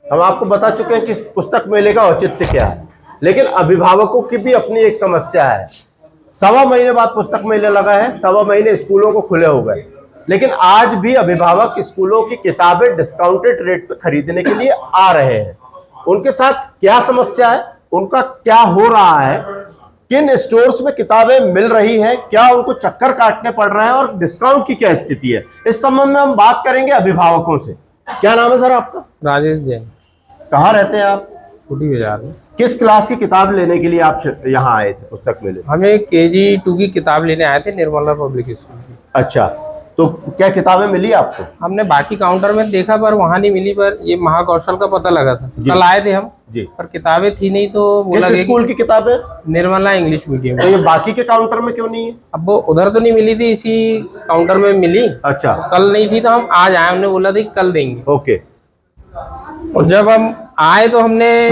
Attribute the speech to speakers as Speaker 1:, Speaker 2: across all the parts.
Speaker 1: हम आपको बता चुके हैं कि इस पुस्तक मेले का औचित्य क्या है, लेकिन अभिभावकों की भी अपनी एक समस्या है। 1.25 महीने बाद पुस्तक मेले लगा है, 1.25 महीने स्कूलों को खुले हो गए, लेकिन आज भी अभिभावक स्कूलों की किताबें डिस्काउंटेड रेट पर खरीदने के लिए आ रहे हैं। उनके साथ क्या समस्या है, उनका क्या हो रहा है, किन स्टोर्स में किताबें मिल रही है, क्या उनको चक्कर काटने पड़ रहे हैं और डिस्काउंट की क्या स्थिति है, इस संबंध में हम बात करेंगे अभिभावकों से। क्या नाम है सर आपका?
Speaker 2: राजेश जैन।
Speaker 1: कहाँ रहते हैं आप?
Speaker 2: छोटी बाजार में।
Speaker 1: किस क्लास की किताब लेने के लिए आप यहाँ आए थे पुस्तक मेले?
Speaker 2: हमें KG 2 की किताब लेने आए थे, निर्मला पब्लिक स्कूल की।
Speaker 1: अच्छा, तो क्या किताबें मिली आपको?
Speaker 2: हमने बाकी काउंटर में देखा पर वहाँ नहीं मिली, पर ये महाकौशल का पता लगा था। कल आए थे हम
Speaker 1: जी,
Speaker 2: पर किताबें थी नहीं, तो बोला
Speaker 1: किस स्कूल की किताबें?
Speaker 2: Nirmala English medium.
Speaker 1: तो ये बाकी के काउंटर में क्यों नहीं है?
Speaker 2: अब वो उधर तो नहीं मिली थी, इसी काउंटर में मिली।
Speaker 1: अच्छा,
Speaker 2: तो कल नहीं थी तो हम आज आए, हमने बोला था कल देंगे।
Speaker 1: ओके।
Speaker 2: और जब हम आए तो हमने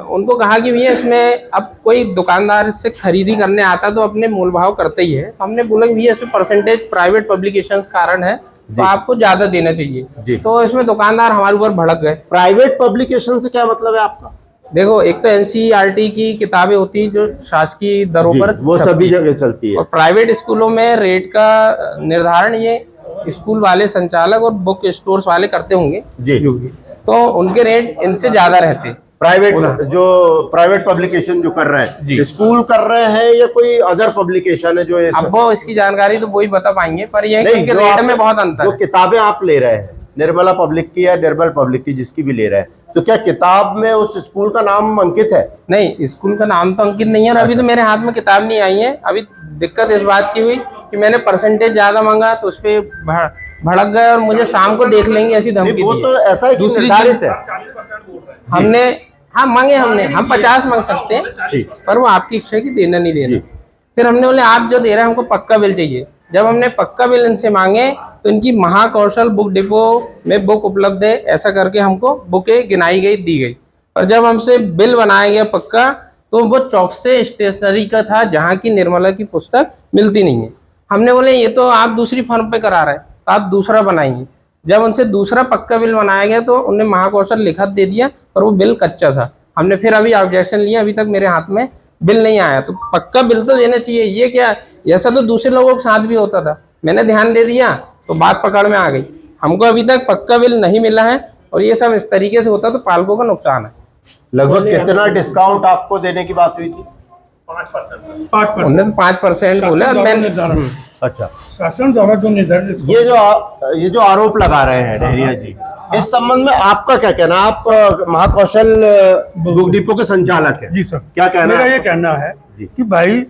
Speaker 2: उनको कहा कि भैया इसमें अब कोई दुकानदार से खरीदी करने आता तो अपने मोल भाव करते ही है। हमने बोला कि भैया इसमें परसेंटेज प्राइवेट पब्लिकेशंस कारण है तो आपको ज्यादा देना चाहिए। तो इसमें दुकानदार हमारे ऊपर भड़क गए।
Speaker 1: प्राइवेट पब्लिकेशन से क्या मतलब है आपका?
Speaker 2: देखो, एक तो NCERT की किताबें होती हैं जो शासकीय दरों पर,
Speaker 1: वो सभी जगह चलती है,
Speaker 2: और प्राइवेट स्कूलों में रेट का निर्धारण ये स्कूल वाले संचालक और बुक स्टोर्स वाले करते होंगे
Speaker 1: जी,
Speaker 2: तो उनके रेट इनसे ज्यादा रहते।
Speaker 1: प्राइवेट जो प्राइवेट पब्लिकेशन जो कर रहे हैं, स्कूल कर रहे हैं या कोई अदर पब्लिकेशन है जो
Speaker 2: अब वो इसकी जानकारी तो वही बता पाएंगे, पर ये इनके रेट में बहुत अंतर है।
Speaker 1: जो किताबें आप ले रहे हैं, निर्मला पब्लिक की या निर्मल पब्लिक की, जिसकी भी ले रहे हैं, तो क्या किताब में उस स्कूल का नाम अंकित है?
Speaker 2: नहीं, स्कूल का नाम तो अंकित नहीं है। और अभी तो मेरे हाथ में किताब नहीं आई है। अभी दिक्कत इस बात की हुई कि मैंने परसेंटेज ज्यादा मांगा तो उस पर भड़क गए और मुझे शाम को देख लेंगे ऐसी धमकी
Speaker 1: वो
Speaker 2: दी।
Speaker 1: तो ऐसा ही
Speaker 2: दूसरी
Speaker 1: निर्धारित है।
Speaker 2: हमने मांगे, हम 50 मांग सकते हैं, पर वो आपकी इच्छा है कि देना नहीं देना। फिर हमने बोले आप जो दे रहे हैं हमको पक्का बिल चाहिए। जब हमने पक्का बिल इनसे मांगे तो इनकी महाकौशल बुक डिपो में बुक उपलब्ध है ऐसा करके हमको बुकें गिनाई गई, दी गई। पर जब हमसे बिल बनाया गया पक्का तो वो चौक से स्टेशनरी का था, जहाँ की निर्मला की पुस्तक मिलती नहीं है। हमने बोले ये तो आप दूसरी फर्म पे करा रहे हैं तो आप दूसरा बनाइए। जब उनसे दूसरा पक्का बिल बनाया गया तो उन्हें महाकौशल लिखत दे दिया, पर वो बिल कच्चा था। हमने फिर अभी ऑब्जेक्शन लिया, अभी तक मेरे हाथ में बिल नहीं आया। तो पक्का बिल तो देना चाहिए। ये क्या, ऐसा तो दूसरे लोगों के साथ भी होता था। मैंने ध्यान दे दिया तो बात पकड़ में आ गई। हमको अभी तक पक्का बिल नहीं मिला है और ये सब इस तरीके से होता तो पालकों का नुकसान है।
Speaker 1: लगभग कितना डिस्काउंट आपको देने की बात हुई थी?
Speaker 3: 5%।
Speaker 2: उन्होंने तो 5% बोले और मैंने
Speaker 1: अच्छा,
Speaker 3: शासन द्वारा जो निर्धारित
Speaker 1: ये जो आरोप लगा रहे हैं डहरिया जी, इस संबंध में आपका क्या कहना? आप महाकौशल बुक डिपो के संचालक हैं।
Speaker 3: जी सर,
Speaker 1: क्या कहना?
Speaker 3: मेरा ये कहना है कि भाई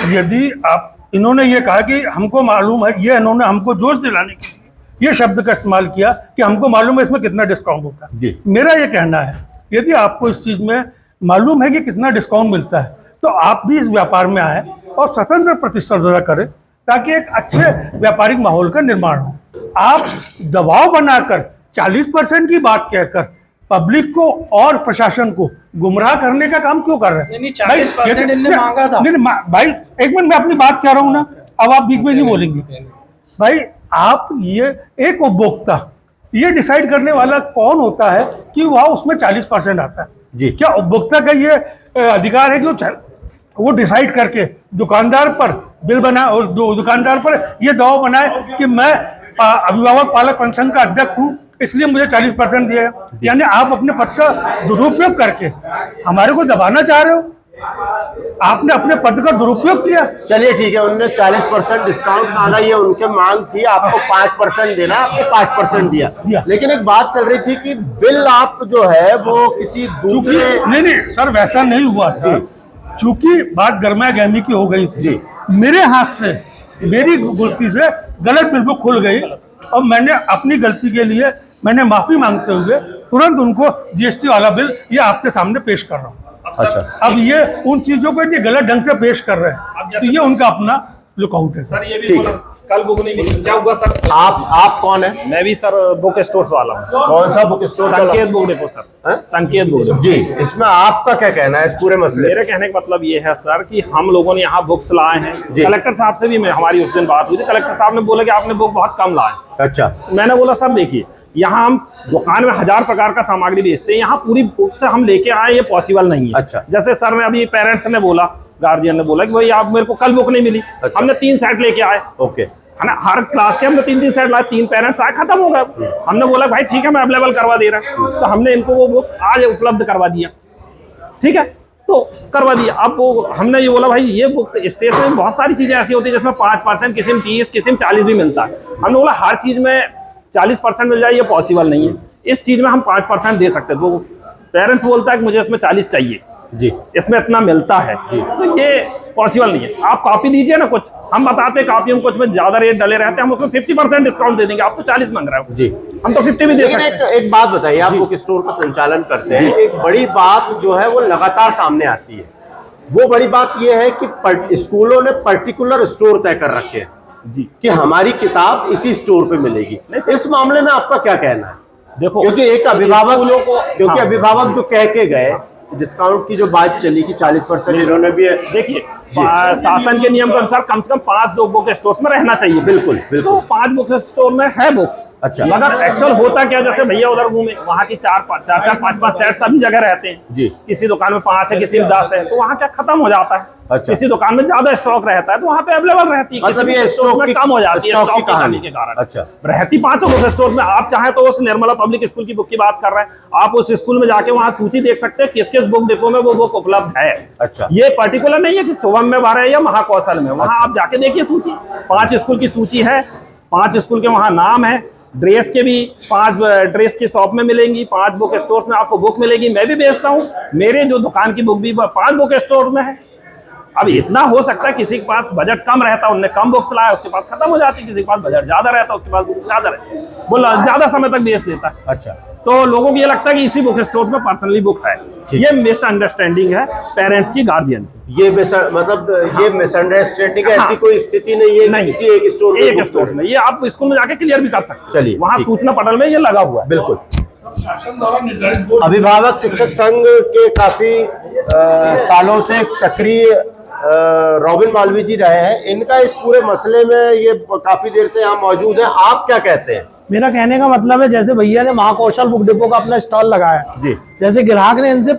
Speaker 3: यदि आप, इन्होंने ये कहा कि हमको मालूम है, ये इन्होंने हमको जोश दिलाने के लिए ये शब्द का इस्तेमाल किया कि हमको मालूम है इसमें कितना डिस्काउंट होता है। मेरा ये कहना है यदि आपको इस चीज में मालूम है कि कितना डिस्काउंट मिलता है तो आप भी इस व्यापार में आए और स्वतंत्र प्रतिस्पर्धा करें ताकि एक अच्छे व्यापारिक माहौल का निर्माण हो। आप दबाव बनाकर 40% की बात कहकर पब्लिक को और प्रशासन को गुमराह करने का काम क्यों कर रहे हैं? 40% इनने मांगा था। नहीं भाई, एक मिनट, मैं अपनी बात कह रहा हूँ ना, अब आप बीच में नहीं बोलेंगे। भाई आप, ये एक उपभोक्ता, ये डिसाइड करने वाला कौन होता है कि वह उसमें 40% आता है जी? क्या उपभोक्ता का ये अधिकार है कि वो डिसाइड करके दुकानदार पर बिल बना और दुकानदार पर ये दबाव बनाए कि मैं अभिभावक पालक पेंशन का अध्यक्ष हूँ इसलिए मुझे 40% दिया? यानी आप अपने पद का दुरुपयोग करके हमारे को दबाना चाह रहे हो। आपने अपने पद का दुरुपयोग किया।
Speaker 1: चलिए ठीक है, उन्होंने 40% डिस्काउंट मांगा, ये उनके मांग थी, आपको 5% देना, आपको 5% दिया। लेकिन एक बात चल रही थी कि बिल आप जो है वो किसी दूसरे,
Speaker 3: नहीं सर, वैसा नहीं हुआ सर। चूंकि बात गर्मा गर्मी की हो गई थी, मेरे हाथ से, मेरी गलती से गलत बिल बुक खुल गई और मैंने अपनी गलती के लिए मैंने माफी मांगते हुए तुरंत उनको GST वाला बिल ये आपके सामने पेश कर रहा हूँ। अच्छा, अब ये उन चीजों को ये गलत ढंग से पेश कर रहे हैं तो ये उनका अपना लुकआउट है सर।
Speaker 4: सर ये भी
Speaker 1: ठीक
Speaker 4: बोला
Speaker 1: है।
Speaker 4: कल बुक नहीं मिली, क्या हुआ सर?
Speaker 1: आप कौन है?
Speaker 4: मैं भी सर बुक स्टोर्स वाला हूँ।
Speaker 1: कौन सा बुक स्टोर चला?
Speaker 4: संकेत बुक डिपो सर।
Speaker 1: हैं?
Speaker 4: संकेत बुक डिपो।
Speaker 1: जी, इसमें आपका क्या कहना है इस पूरे मसले?
Speaker 4: मेरे कहने का मतलब ये है सर कि हम लोगों ने यहाँ बुक्स लाए हैं।
Speaker 1: जी।
Speaker 4: कलेक्टर साहब से भी हमारी उस दिन बात हुई थी। कलेक्टर साहब ने बोला कि आपने बुक बहुत कम लाए।
Speaker 1: अच्छा,
Speaker 4: तो मैंने बोला सर देखिए, यहाँ हम दुकान में 1000 प्रकार का सामग्री बेचते हैं, यहाँ पूरी बुक से हम लेके आए ये पॉसिबल नहीं है।
Speaker 1: अच्छा।
Speaker 4: जैसे सर ने अभी पेरेंट्स ने बोला, गार्जियन ने बोला कि भाई आप मेरे को कल बुक नहीं मिली।
Speaker 1: अच्छा।
Speaker 4: हमने 3 सेट लेके आए,
Speaker 1: ओके,
Speaker 4: है ना, हर क्लास के हमने 3-3 सेट लाए, 3 पेरेंट्स आए, खत्म हो गए। हमने बोला भाई ठीक है मैं अवेलेबल करवा दे रहा हूँ, तो हमने इनको वो बुक आज उपलब्ध करवा दिया। ठीक है, तो करवा दिया। अब वो हमने ये बोला भाई ये बुक्स स्टेशनरी में बहुत सारी चीजें ऐसी होती है जिसमें 5%, किसी में 30, किसी में 40 भी मिलता है। हमने बोला हर चीज में 40% मिल जाए ये पॉसिबल नहीं है, इस चीज में हम 5% दे सकते हैं। तो पेरेंट्स बोलता है कि मुझे इसमें 40 चाहिए,
Speaker 1: जी,
Speaker 4: इसमें इतना मिलता है, तो ये पॉसिबल नहीं है। आप कॉपी दीजिए ना, कुछ हम बताते हैं कॉपी में कुछ में ज्यादा रेट डले रहते हैं, हम उसमें 50% डिस्काउंट दे देंगे। आप तो 40 मांग रहे हो
Speaker 1: जी,
Speaker 4: हम तो 50 भी दे
Speaker 1: लेकिन
Speaker 4: सकते हैं।
Speaker 1: एक बात बताइए, आप बुक स्टोर का संचालन करते हैं, एक बड़ी बात जो है वो लगातार सामने आती है, वो बड़ी बात ये है कि स्कूलों ने पर्टिकुलर स्टोर तय कर रखे हैं
Speaker 4: जी,
Speaker 1: कि हमारी किताब इसी स्टोर पे मिलेगी। इस मामले में आपका क्या कहना है?
Speaker 4: देखो
Speaker 1: क्योंकि एक अभिभावक
Speaker 4: स्कूलों को,
Speaker 1: क्योंकि
Speaker 4: हाँ,
Speaker 1: अभिभावक जो कह के गए डिस्काउंट की जो बात चली कि 40% इन्होंने भी
Speaker 4: देखिए शासन के नियम के अनुसार कम से कम 5 बुक स्टोर्स में रहना चाहिए।
Speaker 1: बिल्कुल, बिल्कुल।
Speaker 4: तो 5 बुक स्टोर में है बुक्स।
Speaker 1: अच्छा।
Speaker 4: मगर एक्चुअल होता क्या, जैसे भैया उधर घूमे, वहाँ की 4-4, 5-5 सेट सभी जगह रहते हैं।
Speaker 1: जी।
Speaker 4: किसी दुकान में 5 है, किसी में 10 है, तो वहाँ क्या खत्म हो जाता है।
Speaker 1: अच्छा।
Speaker 4: किसी दुकान में ज्यादा स्टॉक रहता है तो वहाँ पे अवेलेबल रहती है,
Speaker 1: मतलब
Speaker 4: किसी
Speaker 1: ये
Speaker 4: स्टोर
Speaker 1: स्टॉक
Speaker 4: में
Speaker 1: की
Speaker 4: कम हो जाती है
Speaker 1: स्टॉक की
Speaker 4: स्टॉक की
Speaker 1: कहानी
Speaker 4: कमी के कारण।
Speaker 1: अच्छा।
Speaker 4: रहती 5 बुक स्टोर में। आप चाहे तो उस निर्मला पब्लिक स्कूल की बुक की बात कर रहे हैं, आप उस स्कूल में जाके वहाँ सूची देख सकते हैं किस किस बुक डिपो में वो बुक उपलब्ध है।
Speaker 1: अच्छा।
Speaker 4: ये पर्टिकुलर नहीं है कि शुभम में 12 है या महाकौशल में, वहाँ आप जाके देखिए सूची, 5 स्कूल की सूची है, 5 स्कूल के वहाँ नाम है। ड्रेस के भी 5 ड्रेस की शॉप में मिलेंगी, 5 बुक स्टोर्स में आपको बुक मिलेगी। मैं भी बेचता हूँ, मेरे जो दुकान की बुक भी 5 बुक स्टोर में है। अब इतना हो सकता है किसी के पास बजट कम रहता है, उनने कम बुक्स लाया, उसके पास खत्म हो जाती है, किसी के पास बजट ज्यादा रहता है, उसके पास बुक ज्यादा रहता है, बोला ज्यादा समय तक बेच देता है।
Speaker 1: अच्छा,
Speaker 4: तो लोगों को ये लगता है कि इसी बुक स्टोर में पर्सनली बुक है। ये मिसअंडरस्टैंडिंग है पेरेंट्स की, गार्जियन की।
Speaker 1: ये ये मिसअंडरस्टैंडिंग है, ऐसी
Speaker 4: हाँ।
Speaker 1: कोई स्थिति नहीं है
Speaker 4: नहीं,
Speaker 1: किसी एक स्टोर में
Speaker 4: एक
Speaker 1: बुक
Speaker 4: स्टोर में, ये आप स्कूल में जाके क्लियर भी कर सकते हैं।
Speaker 1: चलिए,
Speaker 4: वहाँ
Speaker 1: ठीक।
Speaker 4: सूचना पटल में ये लगा हुआ है।
Speaker 1: बिल्कुल।
Speaker 3: शासन द्वारा निर्धारित बोर्ड
Speaker 1: अभिभावक शिक्षक संघ के काफी सालों से सक्रिय रॉबिन मालवीय जी रहे हैं, इनका इस पूरे मसले में ये काफी देर से यहाँ मौजूद है, आप क्या कहते हैं?
Speaker 5: मेरा कहने का मतलब है, जैसे भैया ने महाकौशल बुक डिपो का अपना स्टॉल लगाया
Speaker 1: जी।
Speaker 5: जैसे ग्राहक ने इनसे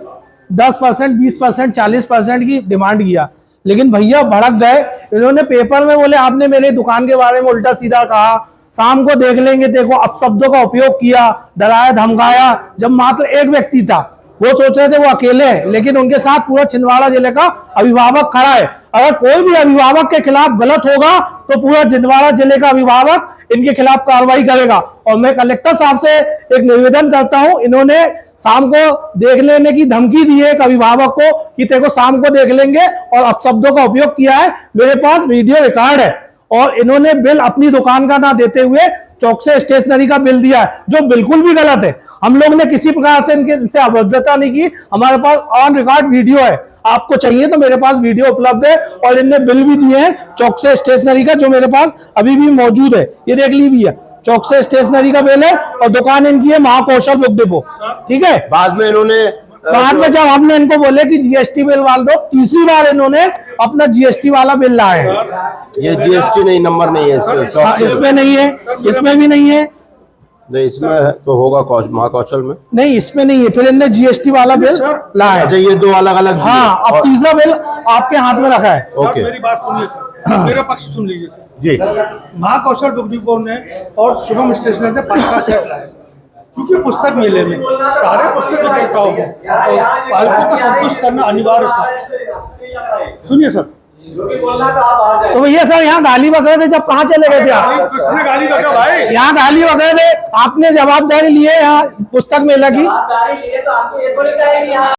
Speaker 5: 10%, 20%, 40% की डिमांड किया, लेकिन भैया भड़क गए। इन्होंने पेपर में बोले आपने मेरे दुकान के बारे में उल्टा सीधा कहा, शाम को देख लेंगे, देखो अपशब्दों का उपयोग किया, डराया धमकाया। जब मात्र एक व्यक्ति था, वो सोच रहे थे वो अकेले हैं, लेकिन उनके साथ पूरा छिंदवाड़ा जिले का अभिभावक खड़ा है। अगर कोई भी अभिभावक के खिलाफ गलत होगा तो पूरा छिंदवाड़ा जिले का अभिभावक इनके खिलाफ कार्रवाई करेगा। और मैं कलेक्टर साहब से एक निवेदन करता हूं, इन्होंने शाम को देख लेने की धमकी दी है एक अभिभावक को कि तेरे को शाम को देख लेंगे, और अपशब्दों का उपयोग किया है। मेरे पास वीडियो रिकॉर्ड है, और इन्होंने बिल अपनी दुकान का ना देते हुए चौकसे स्टेशनरी का बिल दिया है, जो बिल्कुल भी गलत है। हम लोग ने किसी प्रकार से इनसे अभद्रता नहीं की, हमारे पास ऑन रिकॉर्ड वीडियो है। आपको चाहिए तो मेरे पास वीडियो उपलब्ध है, और इनने बिल भी दिए हैं चौकसे स्टेशनरी का, जो मेरे पास अभी भी मौजूद है। ये देख लीजिए, चौकसे स्टेशनरी का बिल है, और दुकान इनकी है महाकौशल बुक डिपो। ठीक है,
Speaker 1: बाद में इन्होंने
Speaker 5: बाद में जब हमने इनको बोले कि जीएसटी बिल वाल दो, तीसरी बार इन्होंने अपना जीएसटी वाला बिल लाए हैं।
Speaker 1: ये जीएसटी नहीं, नंबर नहीं है
Speaker 5: हाँ, इसमें नहीं है, इसमें भी नहीं है,
Speaker 1: नहीं, इसमें तो होगा महाकौशल में,
Speaker 5: नहीं इसमें नहीं है। फिर इनने जीएसटी वाला बिल लाया
Speaker 1: अच्छा,
Speaker 5: है।
Speaker 1: ये 2 अलग अलग
Speaker 5: हाँ, अब तीसरा बिल आपके हाथ में रखा है।
Speaker 1: ओके,
Speaker 3: मेरी बात सुनिए सर, मेरा पक्ष सुन लीजिए सर।
Speaker 1: जी।
Speaker 3: महाकौशल बुक डिपो ने और शुभम स्टेशनरी ने 5 सेट लाए, क्योंकि पुस्तक मेले में सारे पुस्तक विक्रेताओं को पालकों को संतुष्ट करना अनिवार्य था। सुनिए सर,
Speaker 5: तो भैया सर यहाँ गाली बक रहे थे, जब कहाँ चले गए थे आप?
Speaker 3: किसने गाली बका भाई?
Speaker 5: यहाँ गाली बक रहे थे, आपने जवाबदारी लिए यहाँ पुस्तक मेला की।